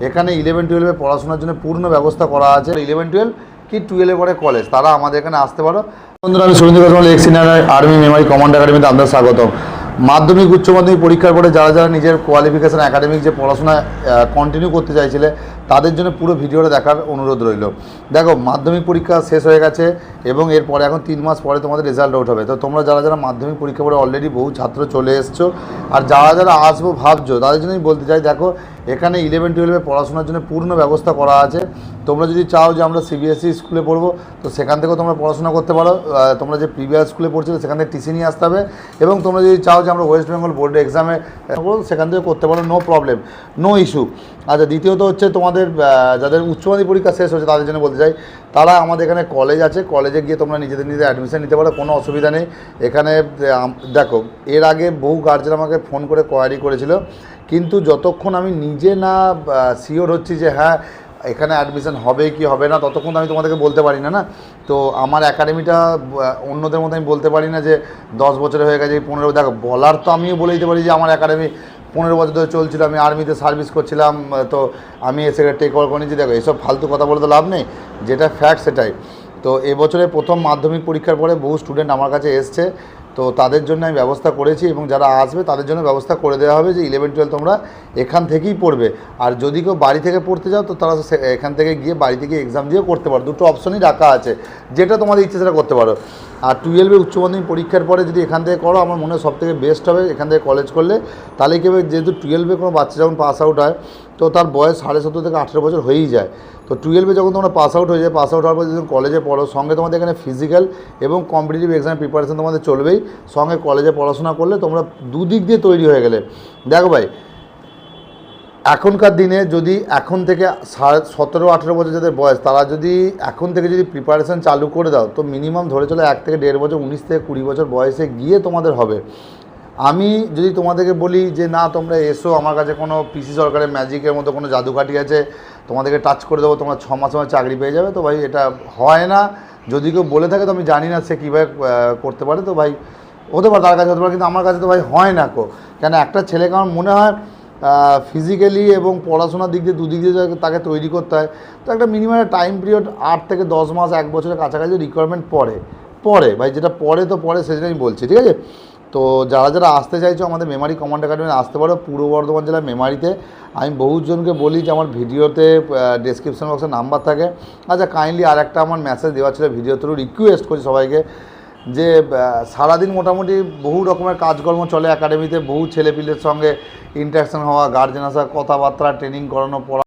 এখানে 11-12 পড়াশোনার জন্য পূর্ণ ব্যবস্থা করা আছে। 11-12 কি 12 পরে কলেজ, তারা আমাদের এখানে আসতে পারো। বন্ধুরা, আমি Surendra Karmal, ex Indian army memory command একাডেমিতে আপনাদের স্বাগতম। মাধ্যমিক উচ্চ মাধ্যমিক পরীক্ষার পরে যারা যারা নিজের কোয়ালিফিকেশান একাডেমিক যে পড়াশোনা কন্টিনিউ করতে চাইছিলে, তাদের জন্য পুরো ভিডিওটা দেখার অনুরোধ রইল। দেখো, মাধ্যমিক পরীক্ষা শেষ হয়ে গেছে এবং এরপরে এখন 3 মাস পরে তোমাদের রেজাল্ট আউট হবে। তো তোমরা যারা যারা মাধ্যমিক পরীক্ষা পরে অলরেডি বহু ছাত্র চলে এসছো, আর যারা যারা আসবো ভাবছো, তাদের জন্যই বলতে চাই, দেখো এখানে 11-12 পড়াশোনার জন্য পূর্ণ ব্যবস্থা করা আছে। তোমরা যদি চাও যে আমরা সিবিএসই স্কুলে পড়বো, তো সেখান থেকেও তোমরা পড়াশোনা করতে পারো। তোমরা যে প্রিভিয়াস স্কুলে পড়ছিলে সেখান থেকে টিসি নিয়ে আসতে হবে। এবং তোমরা যদি চাও যে আমরা ওয়েস্ট বেঙ্গল বোর্ডের এক্সামে সেখান থেকে করতে পারো, নো প্রবলেম, নো ইস্যু। আচ্ছা, দ্বিতীয়ত হচ্ছে তোমাদের যাদের উচ্চ মাধ্যমিক পরীক্ষা শেষ হচ্ছে তাদের জন্য বলতে চাই, তারা আমাদের এখানে কলেজ আছে, কলেজে গিয়ে তোমরা নিজেদের অ্যাডমিশন নিতে পারো, কোনো অসুবিধা নেই। এখানে দেখো, এর আগে বহু গার্জেন আমাকে ফোন করে কোয়ারি করেছিল, কিন্তু যতক্ষণ আমি নিজে না শিওর হচ্ছি যে হ্যাঁ এখানে অ্যাডমিশন হবে কি হবে না, ততক্ষণ আমি তোমাদেরকে বলতে পারি না। তো আমার একাডেমিটা অন্যদের মতো আমি বলতে পারি না যে 10 বছরে হয়ে গেছে, 15। দেখো, বলার তো আমিও বলে দিতে পারি যে আমার একাডেমি 15 বছর ধরে চলছিল, আমি আর্মিতে সার্ভিস করছিলাম, তো আমি এসে টেক ওভার করে নিয়েছি। দেখো, এইসব ফালতু কথা বলে তো লাভ নেই, যেটা ফ্যাক্ট সেটাই। তো এবছরে প্রথম মাধ্যমিক পরীক্ষার পরে বহু স্টুডেন্ট আমার কাছে এসছে, তো তাদের জন্য আমি ব্যবস্থা করেছি এবং যারা আসবে তাদের জন্য ব্যবস্থা করে দেওয়া হবে যে 11-12 তোমরা এখান থেকেই পড়বে। আর যদি কেউ বাড়ি থেকে পড়তে যাও, তো তারা এখান থেকে গিয়ে বাড়ি থেকে এক্সাম দিয়েও করতে পারো। দুটো অপশনই রাখা আছে, যেটা তোমাদের ইচ্ছে সেটা করতে পারো। আর 12 উচ্চ মাধ্যমিক পরীক্ষার পরে যদি এখান থেকে করো, আমার মনে হয় সবথেকে বেস্ট হবে এখান থেকে কলেজ করলে। তাহলে কি হবে, যেহেতু 12 কোনো বাচ্চা যখন পাস আউট হয়, তো তার বয়স 17.5 থেকে 18 বছর হয়েই যায়। তো 12 যখন তোমরা পাস আউট হয়ে যায়, পাস আউট হওয়ার পর যখন কলেজে পড়ো, সঙ্গে তোমাদের এখানে ফিজিক্যাল এবং কম্পিটিটিভ এক্সামের প্রিপারেশন তোমাদের চলবেই। সঙ্গে কলেজে পড়াশোনা করলে তোমরা দুদিক দিয়ে তৈরি হয়ে গেলে। দেখো ভাই, এখনকার দিনে যদি এখন থেকে 17-18 বছর যাদের বয়স, তারা যদি এখন থেকে যদি প্রিপারেশান চালু করে দাও, তো মিনিমাম ধরে চলো 1 থেকে 1.5 বছর, 19 থেকে 20 বছর বয়সে গিয়ে তোমাদের হবে। আমি যদি তোমাদেরকে বলি যে না তোমরা এসো আমার কাছে, কোনো পিসি সরকারের ম্যাজিকের মতো কোনো জাদুকাঠি আছে, তোমাদেরকে টাচ করে দেবো, তোমরা 6 মাসে চাকরি পেয়ে যাবে, তো ভাই এটা হয় না। যদি কেউ বলে থাকে, তো আমি জানি না সে কীভাবে করতে পারে, তো ভাই হতে পারে তার কাছে হতে পারে, কিন্তু আমার কাছে তো ভাই হয় না কেন একটা ছেলেকে আমার মনে হয় ফিজিক্যালি এবং পড়াশোনার দিক দিয়ে দুদিক দিয়ে তাকে তৈরি করতে হয়। তো একটা মিনিমাম টাইম পিরিয়ড 8 থেকে 10 মাস, 1 বছরের কাছাকাছি রিকোয়ারমেন্ট পড়ে ভাই, যেটা পড়ে তো পড়ে, সেটা আমি বলছি, ঠিক আছে। তো যারা যারা আসতে চাইছো আমাদের মেমারি কমান্ড একাডেমি আসতে পারো, পূর্ব বর্ধমান জেলার মেমারিতে। আমি বহুজনকে বলি যে আমার ভিডিওতে ডেসক্রিপশন বক্সে নাম্বার থাকে। আচ্ছা, কাইন্ডলি আর একটা আমার মেসেজ দেওয়া ছিল ভিডিও থ্রু, রিকোয়েস্ট করছি সবাইকে যে সারাদিন মোটামুটি বহু রকমের কাজকর্ম চলে একাডেমিতে, বহু ছেলেপিলের সঙ্গে ইন্টারাকশান হওয়া, গার্জেন আসা, কথাবার্তা, ট্রেনিং করানো, পড়া।